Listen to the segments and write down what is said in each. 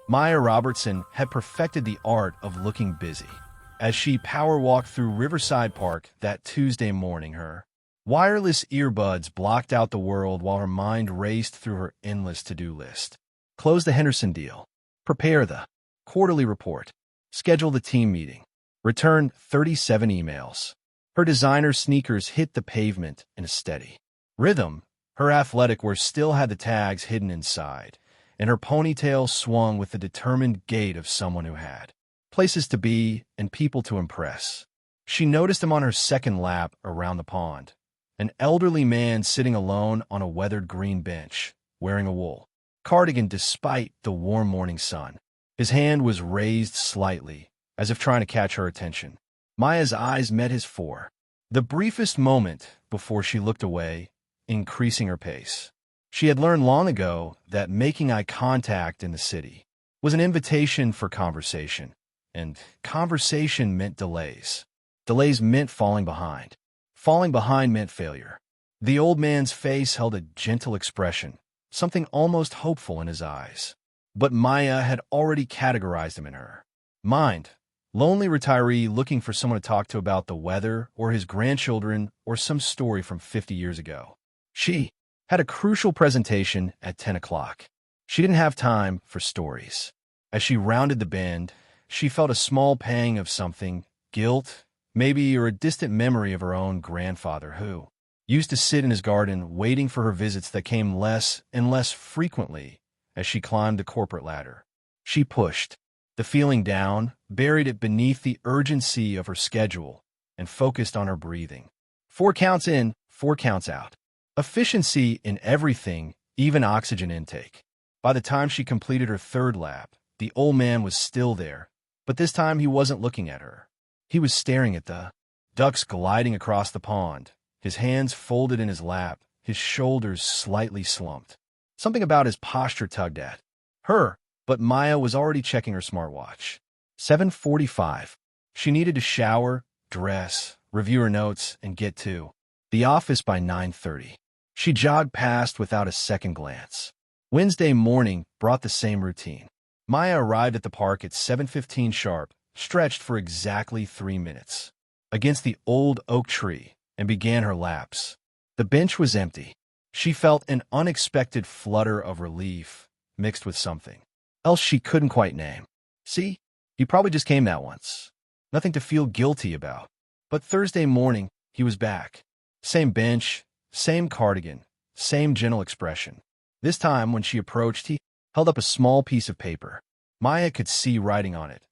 Maya Robertson had perfected the art of looking busy. As she power walked through Riverside Park that Tuesday morning, her wireless earbuds blocked out the world while her mind raced through her endless to-do list. Close the Henderson deal. Prepare the quarterly report. Schedule the team meeting. Return 37 emails. Her designer sneakers hit the pavement in a steady rhythm. Her athletic wear still had the tags hidden inside, and her ponytail swung with the determined gait of someone who had places to be and people to impress. She noticed him on her second lap around the pond, an elderly man sitting alone on a weathered green bench, wearing a wool cardigan despite the warm morning sun. His hand was raised slightly, as if trying to catch her attention. Maya's eyes met his for the briefest moment before she looked away, increasing her pace. She had learned long ago that making eye contact in the city was an invitation for conversation, and conversation meant delays. Delays meant falling behind. Falling behind meant failure. The old man's face held a gentle expression, something almost hopeful in his eyes. But Maya had already categorized him in her mind. Lonely retiree looking for someone to talk to about the weather or his grandchildren or some story from 50 years ago. She had a crucial presentation at 10 o'clock. She didn't have time for stories. As she rounded the bend, she felt a small pang of something, guilt, maybe, or a distant memory of her own grandfather who used to sit in his garden waiting for her visits that came less and less frequently as she climbed the corporate ladder. She pushed the feeling down, buried it beneath the urgency of her schedule, and focused on her breathing. 4 counts in, 4 counts out. Efficiency in everything, even oxygen intake. By the time she completed her third lap, the old man was still there, but this time he wasn't looking at her. He was staring at the ducks gliding across the pond, his hands folded in his lap, his shoulders slightly slumped. Something about his posture tugged at her, but Maya was already checking her smartwatch. 7:45. She needed to shower, dress, review her notes, and get to the office by 9:30. She jogged past without a second glance. Wednesday morning brought the same routine. Maya arrived at the park at 7:15 sharp, stretched for exactly 3 minutes against the old oak tree, and began her laps. The bench was empty. She felt an unexpected flutter of relief mixed with something else she couldn't quite name. See, he probably just came that once. Nothing to feel guilty about. But Thursday morning, he was back. Same bench, same cardigan, same gentle expression. This time, when she approached, he held up a small piece of paper. Maya could see writing on it,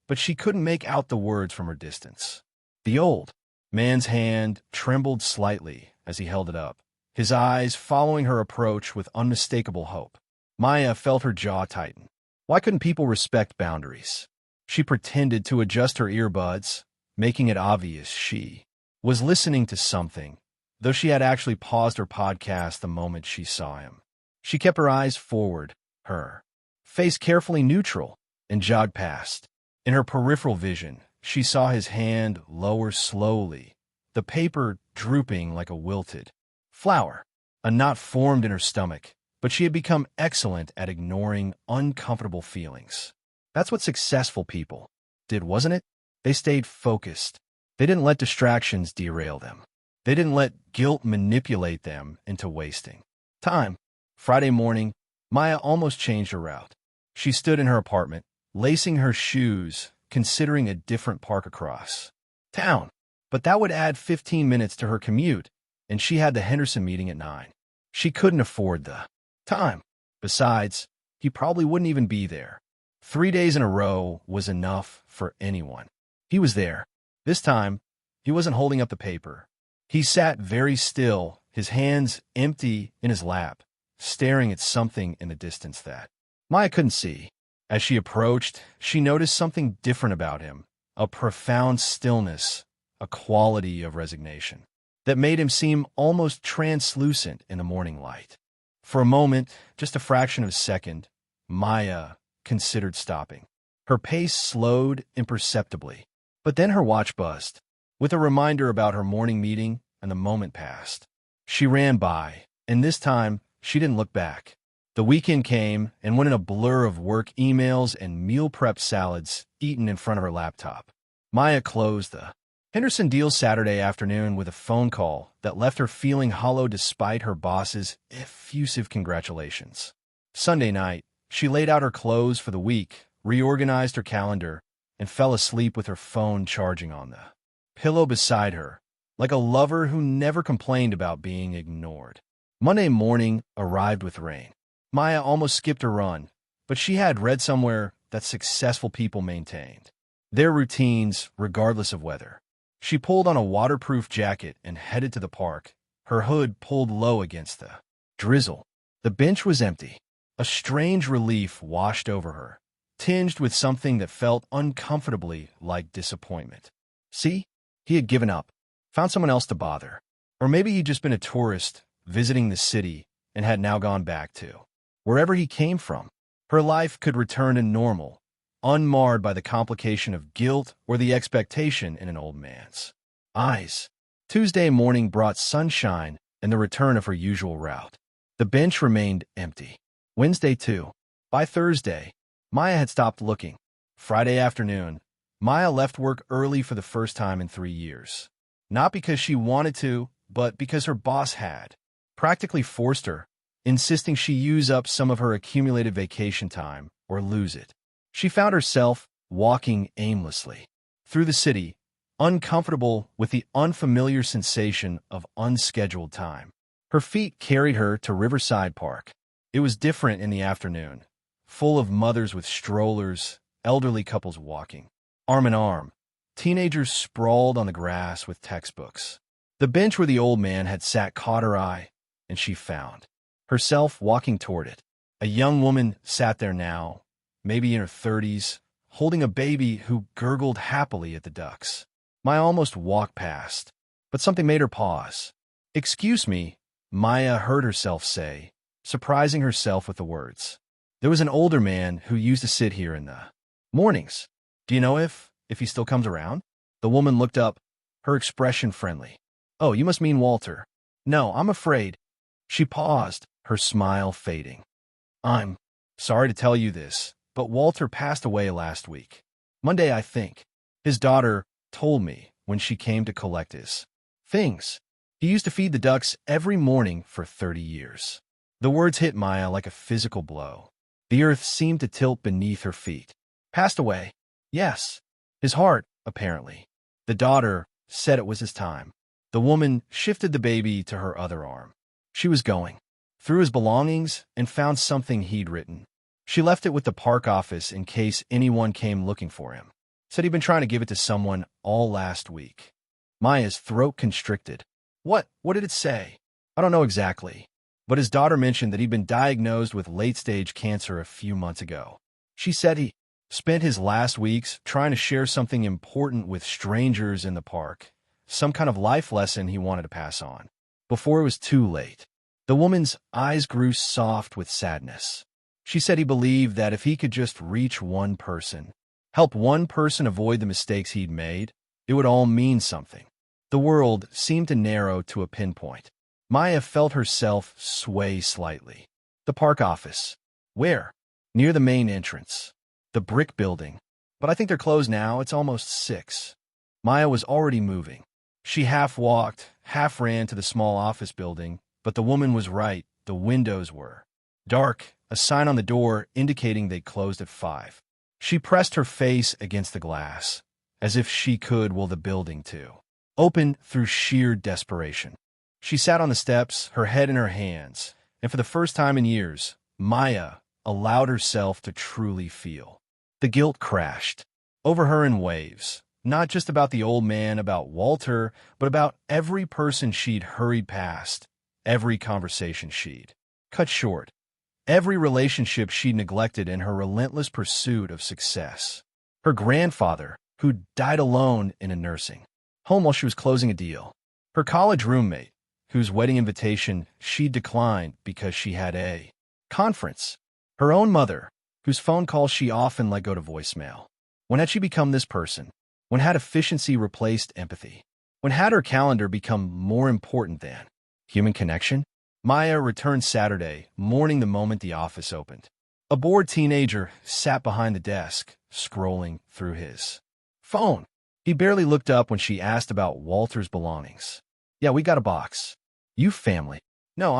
but she couldn't make out the words from her distance. The old man's hand trembled slightly as he held it up, his eyes following her approach with unmistakable hope. Maya felt her jaw tighten. Why couldn't people respect boundaries? She pretended to adjust her earbuds, making it obvious she was listening to something, though she had actually paused her podcast the moment she saw him. She kept her eyes forward, her face carefully neutral, and jogged past. In her peripheral vision, she saw his hand lower slowly, the paper drooping like a wilted flower. A knot formed in her stomach, but she had become excellent at ignoring uncomfortable feelings. That's what successful people did, wasn't it? They stayed focused. They didn't let distractions derail them. They didn't let guilt manipulate them into wasting time. Friday morning, Maya almost changed her route. She stood in her apartment, lacing her shoes, considering a different park across town. But that would add 15 minutes to her commute, and she had the Henderson meeting at 9. She couldn't afford the time. Besides, he probably wouldn't even be there. 3 days in a row was enough for anyone. He was there. This time, he wasn't holding up the paper. He sat very still, his hands empty in his lap, staring at something in the distance that Maya couldn't see. As she approached, she noticed something different about him, a profound stillness, a quality of resignation that made him seem almost translucent in the morning light. For a moment, just a fraction of a second, Maya considered stopping. Her pace slowed imperceptibly, but then her watch buzzed. With a reminder about her morning meeting, and the moment passed. She ran by, and this time, she didn't look back. The weekend came and went in a blur of work emails and meal prep salads eaten in front of her laptop. Maya closed the Henderson deal Saturday afternoon with a phone call that left her feeling hollow despite her boss's effusive congratulations. Sunday night, she laid out her clothes for the week, reorganized her calendar, and fell asleep with her phone charging on the pillow beside her, like a lover who never complained about being ignored. Monday morning arrived with rain. Maya almost skipped a run, but she had read somewhere that successful people maintained their routines regardless of weather. She pulled on a waterproof jacket and headed to the park, her hood pulled low against the drizzle. The bench was empty. A strange relief washed over her, tinged with something that felt uncomfortably like disappointment. See? He had given up, found someone else to bother. Or maybe he'd just been a tourist visiting the city and had now gone back to wherever he came from. Her life could return to normal, unmarred by the complication of guilt or the expectation in an old man's eyes. Tuesday morning brought sunshine and the return of her usual route. The bench remained empty. Wednesday, too. By Thursday, Maya had stopped looking. Friday afternoon, Maya left work early for the first time in 3 years. Not because she wanted to, but because her boss had practically forced her, insisting she use up some of her accumulated vacation time or lose it. She found herself walking aimlessly through the city, uncomfortable with the unfamiliar sensation of unscheduled time. Her feet carried her to Riverside Park. It was different in the afternoon, full of mothers with strollers, elderly couples walking arm in arm, teenagers sprawled on the grass with textbooks. The bench where the old man had sat caught her eye, and she found herself walking toward it. A young woman sat there now, maybe in her 30s, holding a baby who gurgled happily at the ducks. Maya almost walked past, but something made her pause. "Excuse me," Maya heard herself say, surprising herself with the words. "There was an older man who used to sit here in the mornings. Do you know if he still comes around?" The woman looked up, her expression friendly. "Oh, you must mean Walter." "No, I'm afraid." She paused, her smile fading. "I'm sorry to tell you this, but Walter passed away last week. Monday, I think. His daughter told me when she came to collect his things. He used to feed the ducks every morning for 30 years. The words hit Maya like a physical blow. The earth seemed to tilt beneath her feet. "Passed away?" "Yes. His heart, apparently." The daughter said it was his time. The woman shifted the baby to her other arm. She was going through his belongings and found something he'd written. She left it with the park office in case anyone came looking for him. Said he'd been trying to give it to someone all last week. Maya's throat constricted. What did it say?" "I don't know exactly, but his daughter mentioned that he'd been diagnosed with late-stage cancer a few months ago. She said he spent his last weeks trying to share something important with strangers in the park, some kind of life lesson he wanted to pass on, before it was too late." The woman's eyes grew soft with sadness. She said he believed that if he could just reach one person, help one person avoid the mistakes he'd made, it would all mean something. The world seemed to narrow to a pinpoint. Maya felt herself sway slightly. The park office. Where? Near the main entrance. The brick building. But I think they're closed now. It's almost 6. Maya was already moving. She half walked, half ran to the small office building, but the woman was right. The windows were dark, a sign on the door indicating they closed at 5. She pressed her face against the glass, as if she could will the building too open through sheer desperation. She sat on the steps, her head in her hands, and for the first time in years, Maya allowed herself to truly feel. The guilt crashed over her in waves, not just about the old man, about Walter, but about every person she'd hurried past, every conversation she'd cut short, every relationship she'd neglected in her relentless pursuit of success. Her grandfather, who died alone in a nursing home while she was closing a deal. Her college roommate, whose wedding invitation she declined because she had a conference. Her own mother, whose phone calls she often let go to voicemail. When had she become this person? When had efficiency replaced empathy? When had her calendar become more important than human connection? Maya returned Saturday morning the moment the office opened. A bored teenager sat behind the desk, scrolling through his phone. He barely looked up when she asked about Walter's belongings. Yeah, we got a box. You family. No,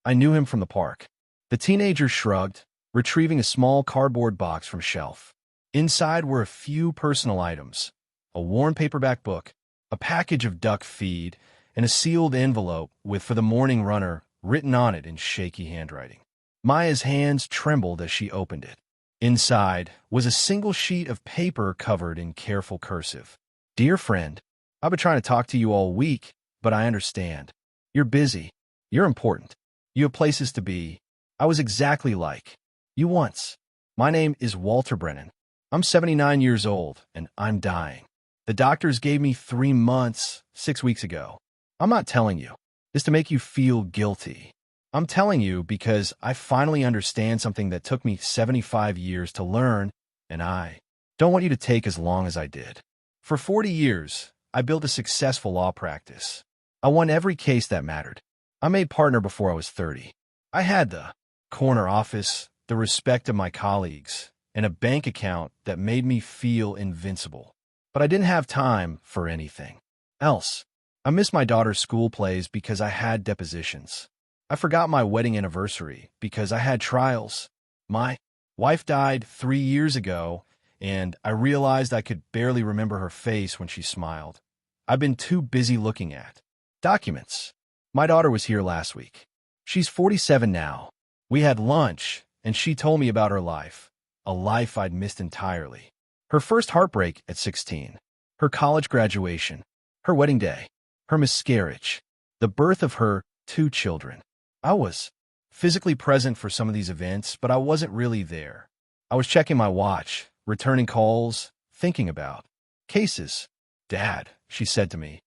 I knew him from the park. The teenager shrugged, retrieving a small cardboard box from a shelf. Inside were a few personal items, a worn paperback book, a package of duck feed, and a sealed envelope with "For the Morning Runner" written on it in shaky handwriting. Maya's hands trembled as she opened it. Inside was a single sheet of paper covered in careful cursive. Dear friend, I've been trying to talk to you all week, but I understand. You're busy. You're important. You have places to be. I was exactly like you once. My name is Walter Brennan. I'm 79 years old, and I'm dying. The doctors gave me 3 months, 6 weeks ago. I'm not telling you this to make you feel guilty. I'm telling you because I finally understand something that took me 75 years to learn, and I don't want you to take as long as I did. For 40 years, I built a successful law practice. I won every case that mattered. I made partner before I was 30. I had the corner office, the respect of my colleagues, and a bank account that made me feel invincible. But I didn't have time for anything else. I missed my daughter's school plays because I had depositions. I forgot my wedding anniversary because I had trials. My wife died 3 years ago, and I realized I could barely remember her face when she smiled. I've been too busy looking at documents. My daughter was here last week. She's 47 now. We had lunch, and she told me about her life, a life I'd missed entirely. Her first heartbreak at 16, her college graduation, her wedding day, her miscarriage, the birth of her 2 children. I was physically present for some of these events, but I wasn't really there. I was checking my watch, returning calls, thinking about cases. Dad, she said to me,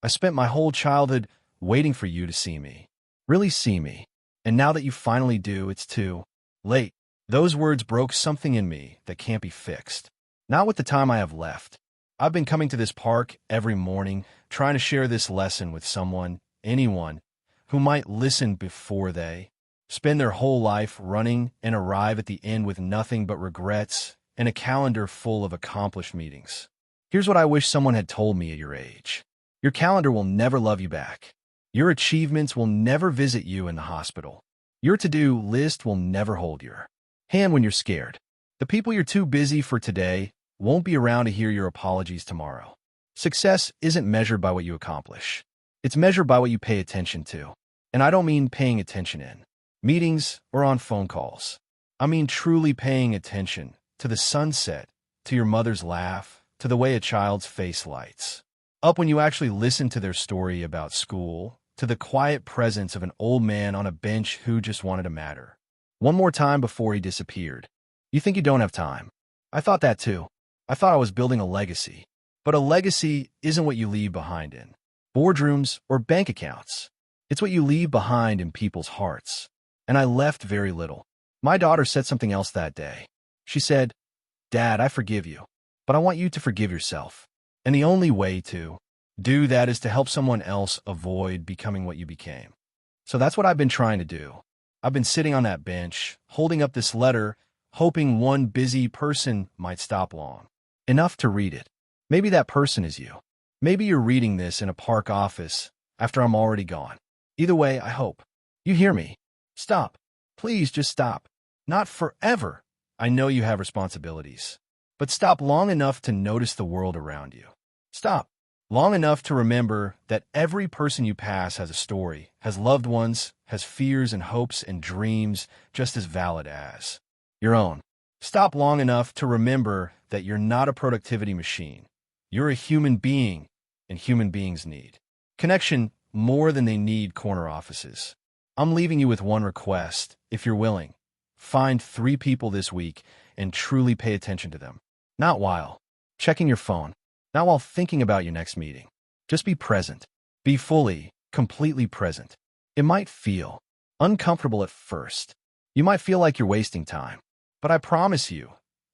I spent my whole childhood waiting for you to see me. Really see me. And now that you finally do, it's too late. Those words broke something in me that can't be fixed. Not with the time I have left. I've been coming to this park every morning, trying to share this lesson with someone, anyone, who might listen before they spend their whole life running and arrive at the end with nothing but regrets and a calendar full of accomplished meetings. Here's what I wish someone had told me at your age. Your calendar will never love you back. Your achievements will never visit you in the hospital. Your to-do list will never hold your hand when you're scared. The people you're too busy for today won't be around to hear your apologies tomorrow. Success isn't measured by what you accomplish. It's measured by what you pay attention to. And I don't mean paying attention in meetings or on phone calls. I mean truly paying attention to the sunset, to your mother's laugh, to the way a child's face lights up when you actually listen to their story about school, to the quiet presence of an old man on a bench who just wanted to matter. One more time before he disappeared. You think you don't have time. I thought that too. I thought I was building a legacy. But a legacy isn't what you leave behind in boardrooms or bank accounts. It's what you leave behind in people's hearts. And I left very little. My daughter said something else that day. She said, Dad, I forgive you, but I want you to forgive yourself. And the only way to do that is to help someone else avoid becoming what you became. So that's what I've been trying to do. I've been sitting on that bench, holding up this letter, hoping one busy person might stop long enough to read it. Maybe that person is you. Maybe you're reading this in a park office after I'm already gone. Either way, I hope you hear me. Stop. Please just stop. Not forever. I know you have responsibilities. But stop long enough to notice the world around you. Stop long enough to remember that every person you pass has a story, has loved ones, has fears and hopes and dreams just as valid as your own. Stop long enough to remember that you're not a productivity machine. You're a human being, and human beings need connection more than they need corner offices. I'm leaving you with one request, if you're willing. Find 3 people this week and truly pay attention to them. Not while checking your phone, not while thinking about your next meeting. Just be present. Be fully, completely present. It might feel uncomfortable at first. You might feel like you're wasting time. But I promise you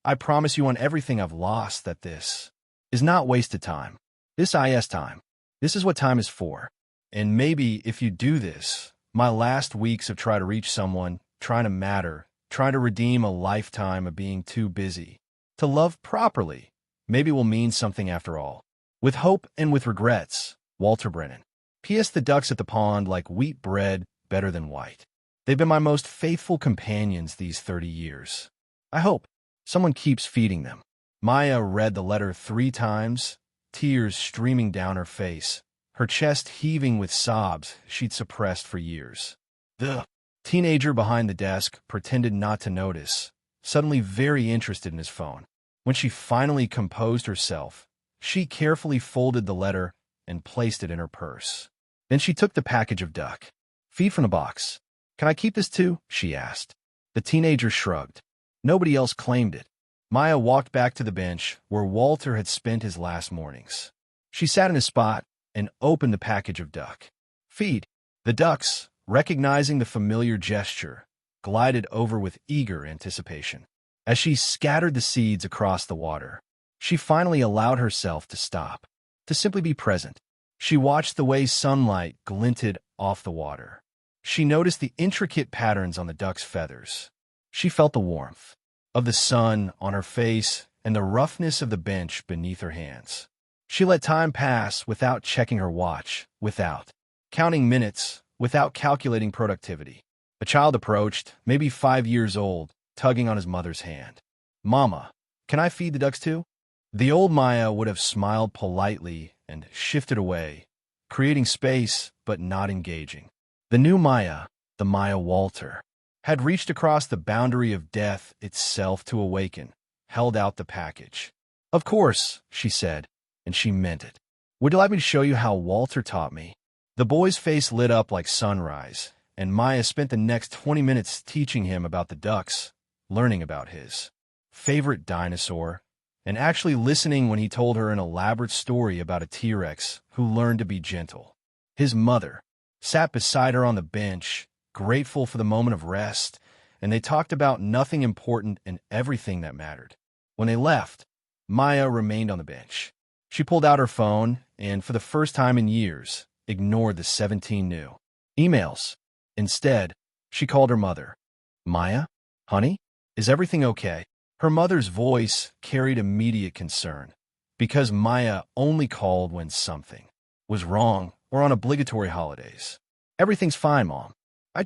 on everything I've lost that this is not wasted time. This is time. This is what time is for. And maybe if you do this, My last weeks of trying to reach someone, trying to matter, trying to redeem a lifetime of being too busy. To love properly, maybe will mean something after all. With hope and with regrets, Walter Brennan. P.S. The ducks at the pond like wheat bread better than white. They've been my most faithful companions these 30 years. I hope someone keeps feeding them. Maya read the letter 3 times, tears streaming down her face, her chest heaving with sobs she'd suppressed for years. The teenager behind the desk pretended not to notice, suddenly very interested in his phone. When she finally composed herself, she carefully folded the letter and placed it in her purse. Then she took the package of duck feed from the box. "Can I keep this too?" she asked. The teenager shrugged. Nobody else claimed it. Maya walked back to the bench where Walter had spent his last mornings. She sat in his spot and opened the package of duck feed. The ducks, recognizing the familiar gesture, glided over with eager anticipation. As she scattered the seeds across the water, she finally allowed herself to stop, to simply be present. She watched the way sunlight glinted off the water. She noticed the intricate patterns on the duck's feathers. She felt the warmth of the sun on her face and the roughness of the bench beneath her hands. She let time pass without checking her watch, without counting minutes, without calculating productivity. A child approached, maybe 5 years old, tugging on his mother's hand. "Mama, can I feed the ducks too?" The old Maya would have smiled politely and shifted away, creating space but not engaging. The new Maya, the Maya Walter, had reached across the boundary of death itself to awaken, held out the package. "Of course," she said, and she meant it. "Would you like me to show you how Walter taught me?" The boy's face lit up like sunrise, and Maya spent the next 20 minutes teaching him about the ducks, learning about his favorite dinosaur, and actually listening when he told her an elaborate story about a T-Rex who learned to be gentle. His mother sat beside her on the bench, grateful for the moment of rest, and they talked about nothing important and everything that mattered. When they left, Maya remained on the bench. She pulled out her phone and, for the first time in years, ignored the 17 new emails. Instead, she called her mother. "Maya? Honey? Is everything okay?" Her mother's voice carried immediate concern, because Maya only called when something was wrong or on obligatory holidays. "Everything's fine, Mom. I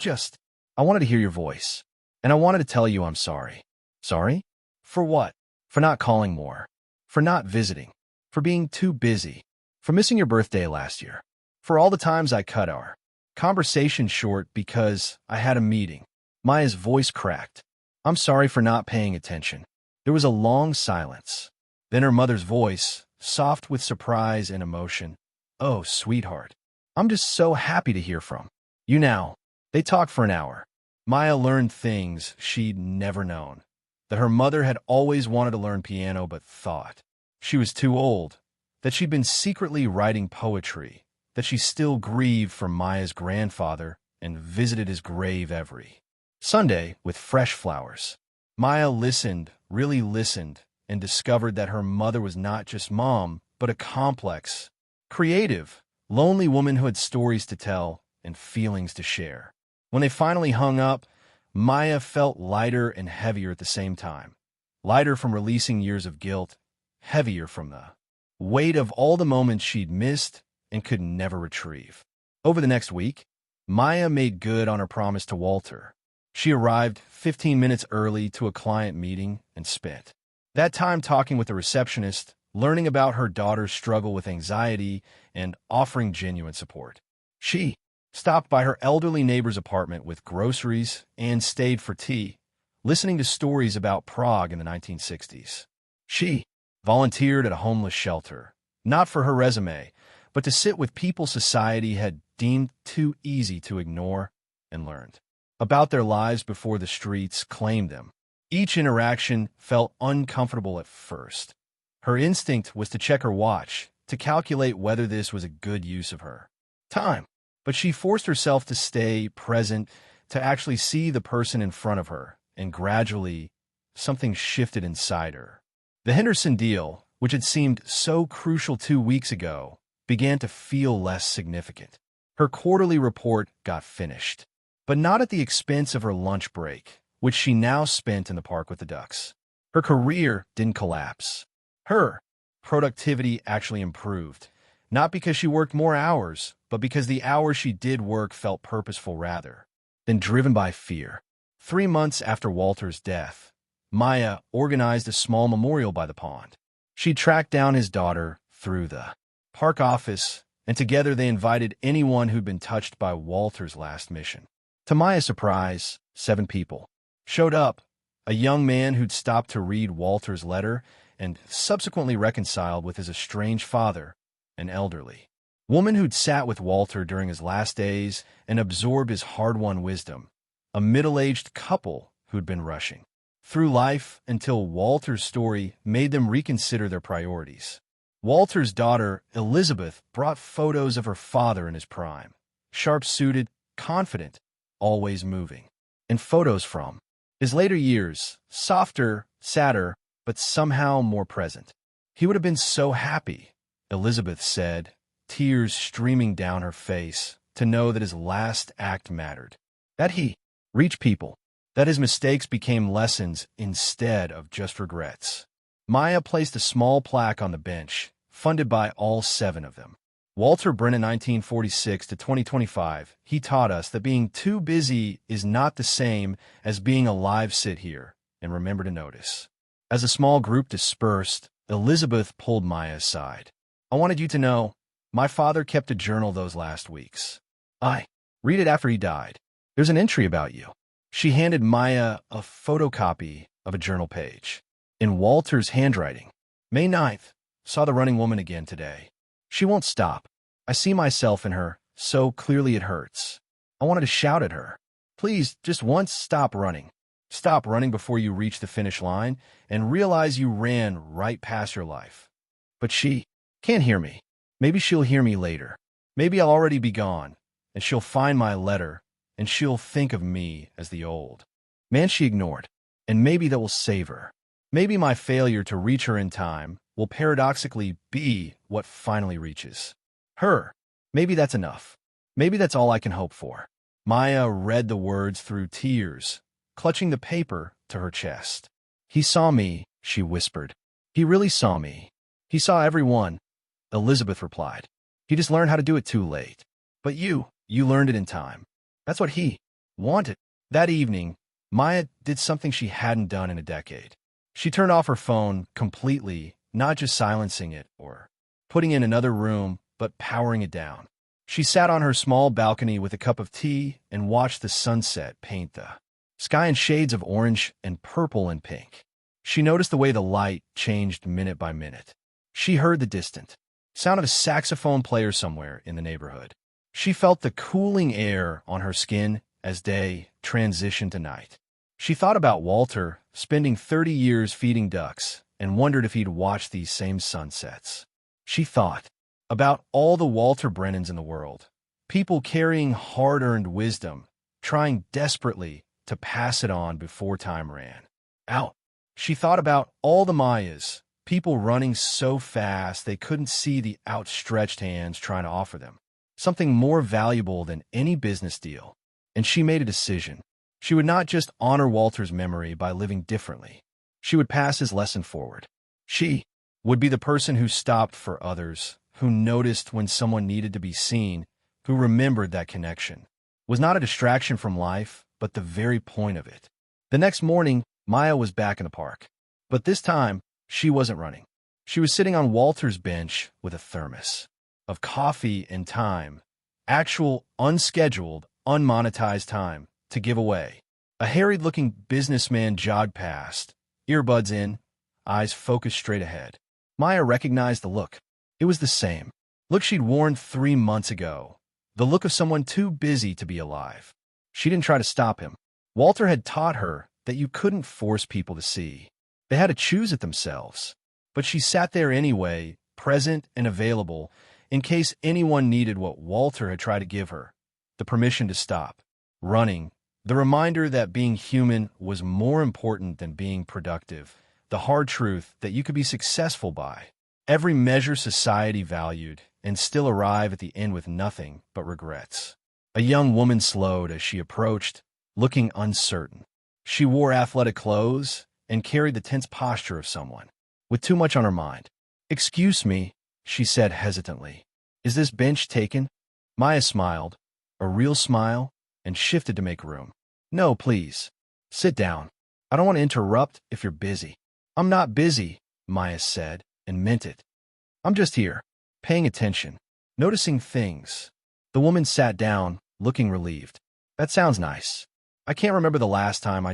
wanted to hear your voice, and I wanted to tell you I'm sorry." "Sorry? For what?" "For not calling more. For not visiting. For being too busy. For missing your birthday last year. For all the times I cut our conversation short because I had a meeting." Maya's voice cracked. "I'm sorry for not paying attention." There was a long silence. Then her mother's voice, soft with surprise and emotion. "Oh, sweetheart. I'm just so happy to hear from you now." They talked for an hour. Maya learned things she'd never known. That her mother had always wanted to learn piano but thought she was too old. That she'd been secretly writing poetry. That she still grieved for Maya's grandfather and visited his grave every Sunday with fresh flowers. Maya listened, really listened, and discovered that her mother was not just mom, but a complex, creative, lonely woman who had stories to tell and feelings to share. When they finally hung up, Maya felt lighter and heavier at the same time. Lighter from releasing years of guilt, heavier from the weight of all the moments she'd missed and could never retrieve. Over the next week, Maya made good on her promise to Walter. She arrived 15 minutes early to a client meeting and spent that time talking with the receptionist, learning about her daughter's struggle with anxiety, and offering genuine support. She stopped by her elderly neighbor's apartment with groceries and stayed for tea, listening to stories about Prague in the 1960s. She volunteered at a homeless shelter, not for her resume, but to sit with people society had deemed too easy to ignore, and learned about their lives before the streets claimed them. Each interaction felt uncomfortable at first. Her instinct was to check her watch, to calculate whether this was a good use of her time. But she forced herself to stay present, to actually see the person in front of her, and gradually, something shifted inside her. The Henderson deal, which had seemed so crucial 2 weeks ago, began to feel less significant. Her quarterly report got finished, but not at the expense of her lunch break, which she now spent in the park with the ducks. Her career didn't collapse. Her productivity actually improved, not because she worked more hours, but because the hours she did work felt purposeful rather than driven by fear. 3 months after Walter's death, Maya organized a small memorial by the pond. She tracked down his daughter through the park office, and together they invited anyone who'd been touched by Walter's last mission. To Maya's surprise, 7 people showed up. A young man who'd stopped to read Walter's letter and subsequently reconciled with his estranged father, an elderly woman who'd sat with Walter during his last days and absorbed his hard-won wisdom, a middle-aged couple who'd been rushing through life until Walter's story made them reconsider their priorities. Walter's daughter, Elizabeth, brought photos of her father in his prime, sharp-suited, confident, always moving, and photos from his later years, softer, sadder, but somehow more present. He would have been so happy, Elizabeth said, tears streaming down her face, to know that his last act mattered, that he reached people, that his mistakes became lessons instead of just regrets. Maya placed a small plaque on the bench, funded by all 7 of them. Walter Brennan, 1946 to 2025, he taught us that being too busy is not the same as being alive. Sit here and remember to notice. As the small group dispersed, Elizabeth pulled Maya aside. I wanted you to know, my father kept a journal those last weeks. I read it after he died. There's an entry about you. She handed Maya a photocopy of a journal page. In Walter's handwriting. May 9th, saw the running woman again today. She won't stop. I see myself in her, so clearly it hurts. I wanted to shout at her. Please, just once, stop running. Stop running before you reach the finish line and realize you ran right past your life. But she can't hear me. Maybe she'll hear me later. Maybe I'll already be gone, and she'll find my letter, and she'll think of me as the old man she ignored. And maybe that will save her. Maybe my failure to reach her in time will paradoxically be what finally reaches her. Maybe that's enough. Maybe that's all I can hope for. Maya read the words through tears, clutching the paper to her chest. He saw me, she whispered. He really saw me. He saw everyone, Elizabeth replied. He just learned how to do it too late. But you learned it in time. That's what he wanted. That evening, Maya did something she hadn't done in a decade. She turned off her phone completely, not just silencing it or putting it in another room, but powering it down. She sat on her small balcony with a cup of tea and watched the sunset paint the sky in shades of orange and purple and pink. She noticed the way the light changed minute by minute. She heard the distant sound of a saxophone player somewhere in the neighborhood. She felt the cooling air on her skin as day transitioned to night. She thought about Walter spending 30 years feeding ducks and wondered if he'd watched these same sunsets. She thought about all the Walter Brennans in the world, people carrying hard-earned wisdom, trying desperately to pass it on before time ran out. She thought about all the Mayas, people running so fast they couldn't see the outstretched hands trying to offer them something more valuable than any business deal. And she made a decision. She would not just honor Walter's memory by living differently. She would pass his lesson forward. She would be the person who stopped for others, who noticed when someone needed to be seen, who remembered that connection was not a distraction from life, but the very point of it. The next morning, Maya was back in the park. But this time, she wasn't running. She was sitting on Walter's bench with a thermos of coffee and time, actual, unscheduled, unmonetized time to give away. A harried-looking businessman jogged past, earbuds in, eyes focused straight ahead. Maya recognized the look. It was the same look she'd worn 3 months ago, the look of someone too busy to be alive. She didn't try to stop him. Walter had taught her that you couldn't force people to see. They had to choose it themselves. But she sat there anyway, present and available, in case anyone needed what Walter had tried to give her, the permission to stop running, the reminder that being human was more important than being productive, the hard truth that you could be successful by every measure society valued, and still arrive at the end with nothing but regrets. A young woman slowed as she approached, looking uncertain. She wore athletic clothes and carried the tense posture of someone with too much on her mind. "Excuse me," she said hesitantly. "Is this bench taken?" Maya smiled, a real smile, and shifted to make room. "No, please. Sit down. I don't want to interrupt if you're busy." "I'm not busy," Maya said, and meant it. "I'm just here, paying attention, noticing things." The woman sat down, looking relieved. "That sounds nice. I can't remember the last time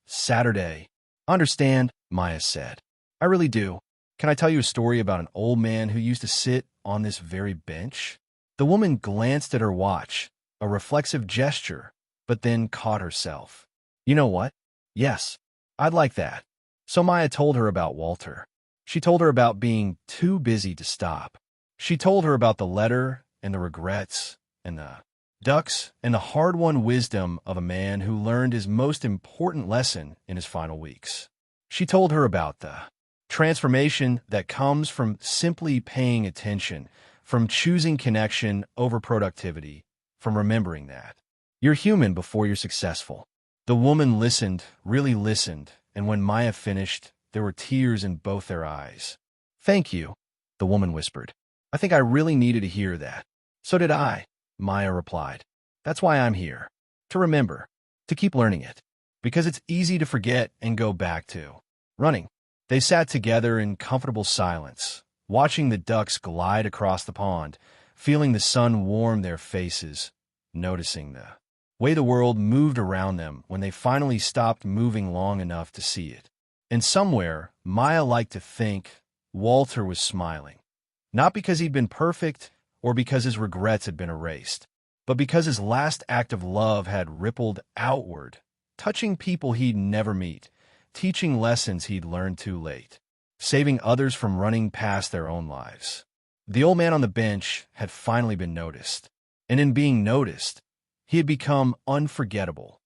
Saturday." "Understand," Maya said. "I really do. Can I tell you a story about an old man who used to sit on this very bench?" The woman glanced at her watch, a reflexive gesture, but then caught herself. "You know what? Yes, I'd like that." So Maya told her about Walter. She told her about being too busy to stop. She told her about the letter and the regrets and the ducks and the hard-won wisdom of a man who learned his most important lesson in his final weeks. She told her about the transformation that comes from simply paying attention, from choosing connection over productivity, from remembering that you're human before you're successful. The woman listened, really listened, and when Maya finished, there were tears in both their eyes. "Thank you," the woman whispered. "I think I really needed to hear that." "So did I," Maya replied. "That's why I'm here. To remember. To keep learning it. Because it's easy to forget and go back to running." They sat together in comfortable silence, watching the ducks glide across the pond, feeling the sun warm their faces, noticing the way the world moved around them when they finally stopped moving long enough to see it. And somewhere, Maya liked to think, Walter was smiling. Not because he'd been perfect or because his regrets had been erased, but because his last act of love had rippled outward, touching people he'd never meet, teaching lessons he'd learned too late, saving others from running past their own lives. The old man on the bench had finally been noticed, and in being noticed, he had become unforgettable.